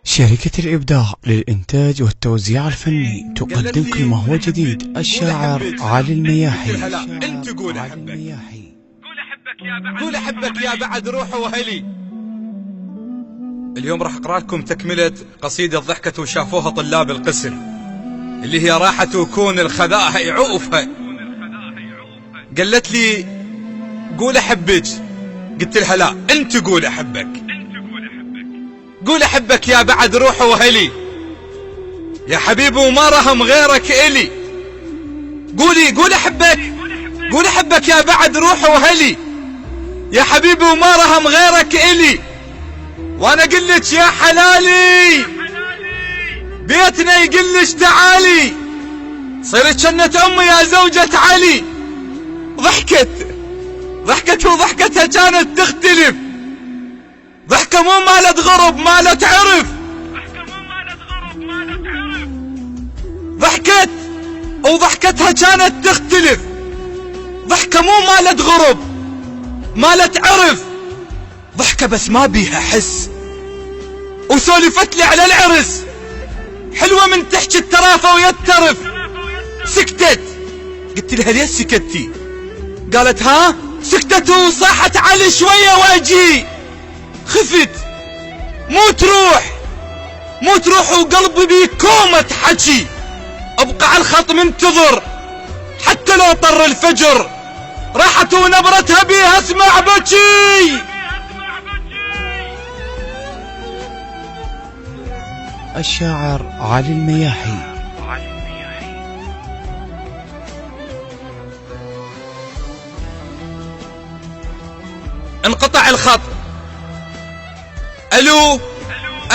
شركة الإبداع للإنتاج والتوزيع الفني تقدم كل ما هو جديد. الشاعر علي المياحي. انت قول احبك، قول احبك يا بعد روحي وهلي. اليوم راح اقرا لكم تكملة قصيدة ضحكت وشافوها طلاب القسم، اللي هي راحت وكون الخذاها يعوفها. قالت لي قول احبك، قلت لها لا انت قول احبك. قول احبك يا بعد روحي وهلي، يا حبيبي وما رهم غيرك الي. قول احبك، قول احبك يا بعد روحي وهلي، يا حبيبي وما رهم غيرك الي. وانا قلت يا حلالي بيتنا يقلش تعالي، صيرت جنة امي يا زوجة علي. ضحكت وضحكتها كانت تختلف، ضحكة مو مالت غرب مالت عرف. ضحكت وضحكتها كانت تختلف، ضحكة مو مالت غرب مالت عرف. ضحكة بس ما بيها حس، وسولفت لي على العرس حلوة من تحكي الترافة ويترف. سكتت، قلت لها ليش سكتي؟ قالت ها سكتت وصاحت علي شوية واجي. خفت مو تروح وقلبي بيك كومة حكي. ابقى على الخط منتظر حتى لو طر الفجر، راحت ونبرتها بيها اسمع بكي. الشاعر علي المياحي. انقطع الخط.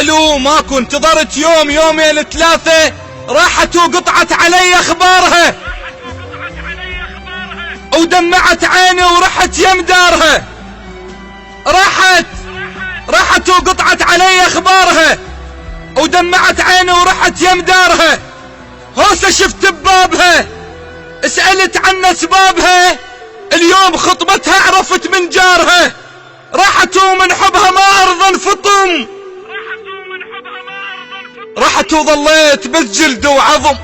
الو ماكو، انتظرت يوم يومين ثلاثة، راحت وقطعت علي اخبارها ودمعت عيني ورحت يم دارها. راحت وقطعت علي اخبارها ودمعت عيني ورحت يم دارها. هوسة شفت ببابها سألت عن اسبابها، اليوم خطبتها عرفت من جارها. راحت ومن حبها ما ارضى انفطم، راحت وظليت بس جلد وعظم.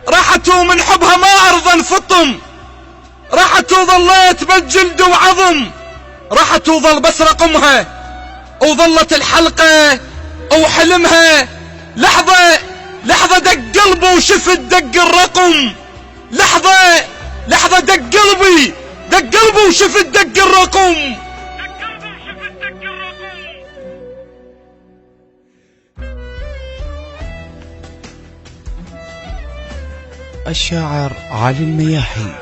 راحت ومن حبها ما ارضى انفطم، راحت وظليت بس جلد وعظم. راحت وظل بس رقمها وظلت الحلقة وحلمها. لحظة دق قلبه وشفت دق الرقم. لحظة دق قلبي وشفت دق الرقم. الشاعر علي المياحي.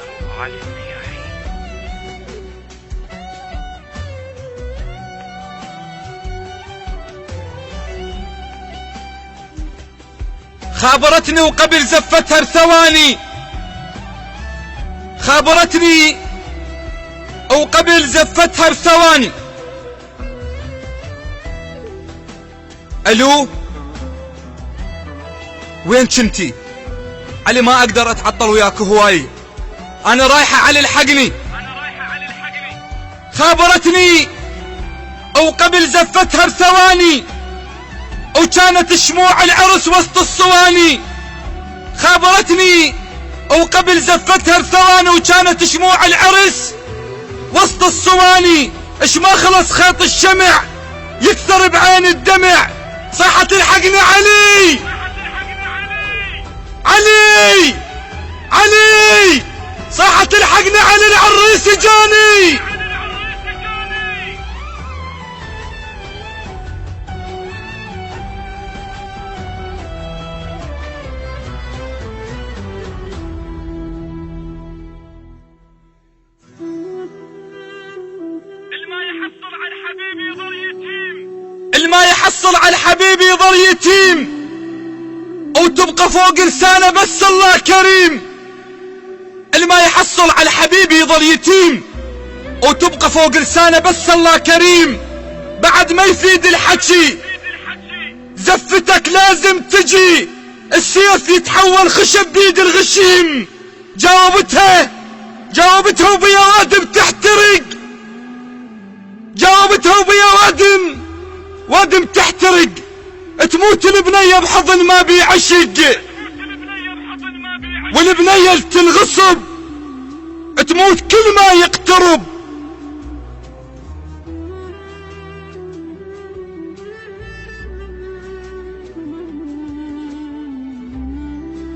خابرتني وقبل زفتها بثواني، خابرتني وقبل زفتها بثواني. الو وين كنتي؟ علي ما اقدر اتعطل وياك هواي، انا رايحة علي الحقني. خابرتني وقبل زفتها بثواني، وكانت شموع العرس وسط الصواني. خابرتني وقبل زفتها بثواني، وكانت شموع العرس وسط الصواني. اش ما خلص خيط الشمع يكثر بعين الدمع. صاحت الحقني علي صاحت الحقني علي العريس جاني. الما يحصل على الحبيب يظل يتيم، وتبقى فوق لسانه بس الله كريم. الما يحصل على الحبيب يظل يتيم، وتبقى فوق لسانه بس الله كريم. بعد ما يفيد الحكي زفتك لازم تجي، السيف يتحول خشب بيد الغشيم. جاوبتها وبيا وادم تحترق، جاوبتها وبيا وادم وادم تحترق، تموت البنية بحضن ما بيعشق، والبنية تنغصب تموت كل ما يقترب.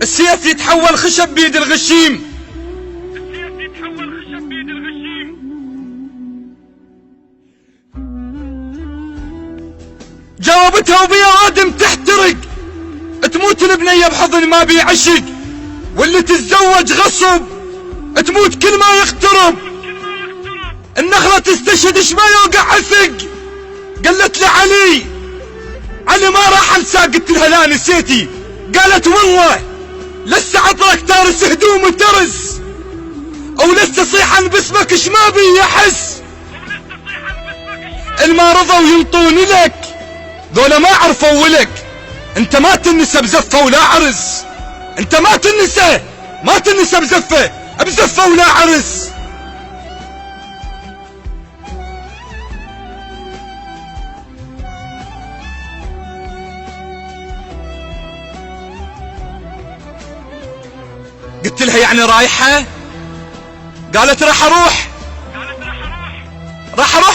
السيف يتحول خشب بيد الغشيم، جاوبتها وبيا وادم تحترق، تموت البنية بحضن ما بيعشق، واللي تتزوج غصب تموت كل ما يقترب. النخلة تستشهد اش ما يوقع عسق، قالت لي علي ما راح انساه، قلت لها لا نسيتي، قالت والله لسه عطرك تارس هدوم وترس، او لسه صيحا باسمك اش ما بي يحس. الما رضوا ينطوني لك ذولا ما عرفوا ولك، انت ما تنسى بزفة ولا عرس، انت ما تنسى بزفة ولا عرس. قلت لها يعني رايحة؟ قالت راح اروح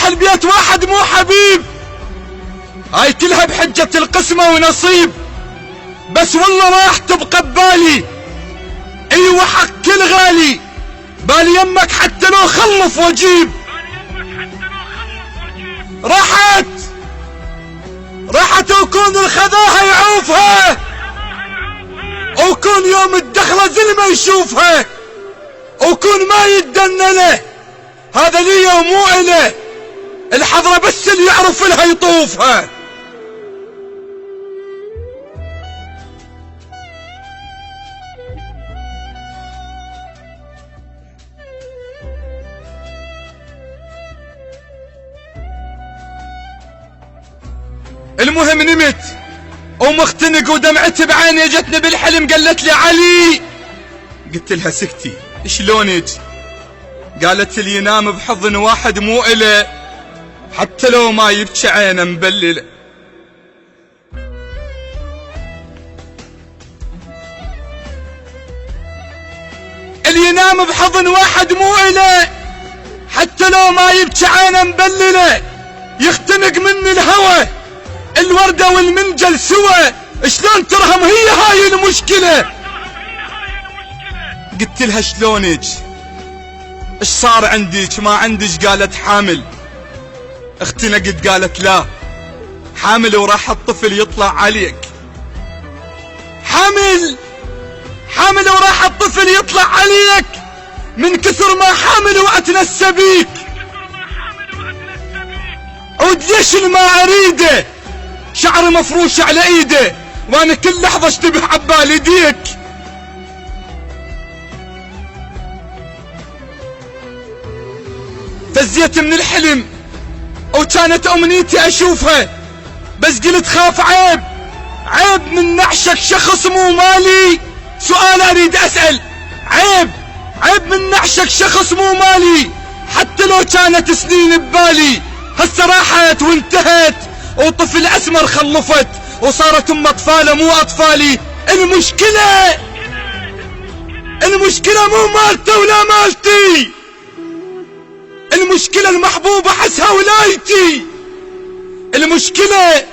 البيت واحد مو حبيب، هاي كلها بحجة القسمة ونصيب، بس والله راح تبقى ببالي، ايوه حق كل غالي، بالي يمك حتى لو خلف واجيب. راحت وكون الخذاها يعوفها، وكون يوم الدخلة زلمة يشوفها، وكون ما يتدنى له، هذا لي ومو إله، الحضرة بس اللي يعرف لها يطوفها. المهم نمت ومختنق ودمعتي بعيني، جتني بالحلم قالت لي علي، قلت لها سكتي شلونك؟ قالت لي ينام بحضن واحد مو إله، حتى لو ما يبكي عينه مبلله. اللي ينام بحضن واحد مو إله، حتى لو ما يبكي عينه مبلله، يختنق من الهوى الوردة والمنجل سوا، شلون ترهم هي هاي المشكلة؟ قلت لها شلونك؟ ايش صار عندك؟ ما عندك؟ قالت حامل. اختنقت قالت لا حامل وراح الطفل يطلع عليك. حامل وراح الطفل يطلع عليك، من كثر ما حامل واتنسى بيك، وديش ما اريده، شعر مفروش على ايده، وانا كل لحظة اشتبه عبالي ديك. فزيت من الحلم وكانت امنيتي اشوفها، بس قلت خاف عيب من نعشك شخص مو مالي. سؤال اريد اسأل، عيب من نعشك شخص مو مالي، حتى لو كانت سنين ببالي، هسه راحت وانتهت، وطفل اسمر خلفت، وصارت ام اطفاله مو اطفالي. المشكلة مو مالته ولا مالتي، المشكلة المحبوبة حسها ولايتي. المشكلة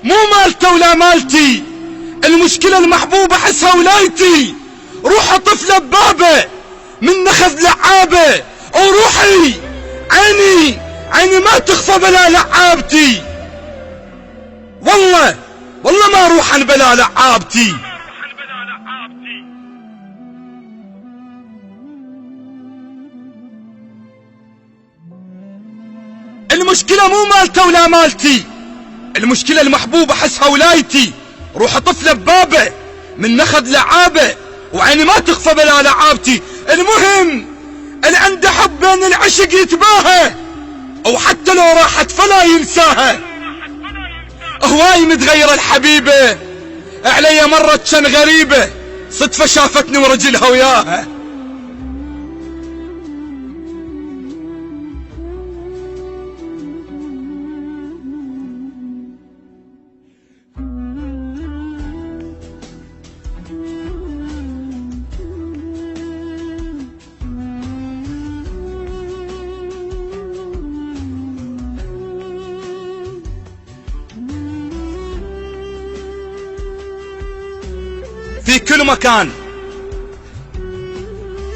مو مالته ولا مالتي، المشكلة المحبوبة حسها ولايتي. روح طفلة ببابه من نخذ لعابه، وروحي عيني ما تخفى بلا لعابتي، والله ما روحا بلا لعابتي. المشكلة مو مالته ولا مالتي، المشكلة المحبوبة حسها ولايتي. روح طفلة ببابه من نخذ لعابه، وعيني ما تخفى بلا لعابتي. المهم اللي عنده حب بين العشق يتباهى، او حتى لو راحت فلا ينساها. هواي متغيرة الحبيبة، علي مرت كان غريبة، صدفة شافتني ورجلها وياها.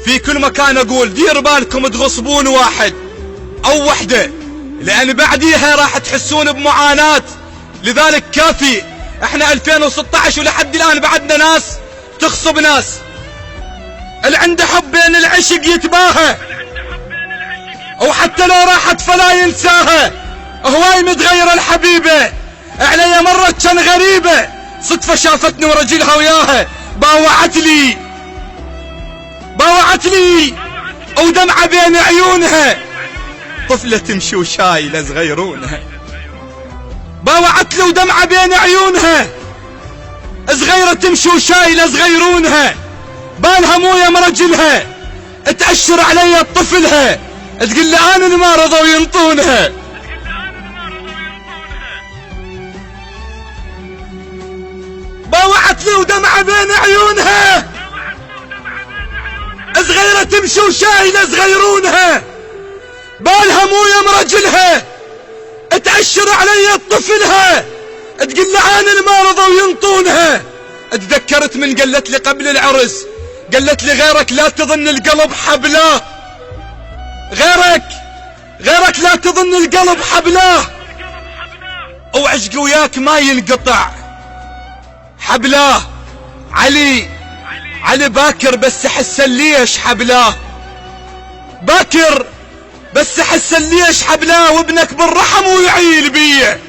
في كل مكان اقول دير بالكم تغصبون واحد او وحدة، لان بعديها راح تحسون بمعاناة. لذلك كافي، احنا 2016 ولحد الان بعدنا ناس تغصب ناس. اللي عنده حب بين العشق يتباهى، او حتى لو راحت فلا ينساها. هواي متغيرة الحبيبة، علي مرت كان غريبة، صدفة شافتني ورجلها وياها باوعت لي ودمعة بين عيونها، طفلة تمشي وشايلة صغيرونها. باوعت لي ودمعة بين عيونها، صغيرة تمشي وشايلة صغيرونها، بالها مويه مرجلها، تأشر علي طفلها، تقول لي انا ما رضوا ينطونها. باوعت لي ودمعة بين عيونها، صغيرة تمشي وشايلة صغيرونها، بالها مويه مرجلها، تأشر علي طفلها، تقول لي انا ما رضوا ينطونها. اتذكرت من قالت لي قبل العرس، قالت لي غيرك لا تظن القلب حبلاه، غيرك لا تظن القلب حبلاه، وعشقي وياك ما ينقطع حبلاه. علي باكر بس حسن ليش حبلاه، باكر بس حسن ليش حبلاه، وابنك بالرحم ويعيل بيه.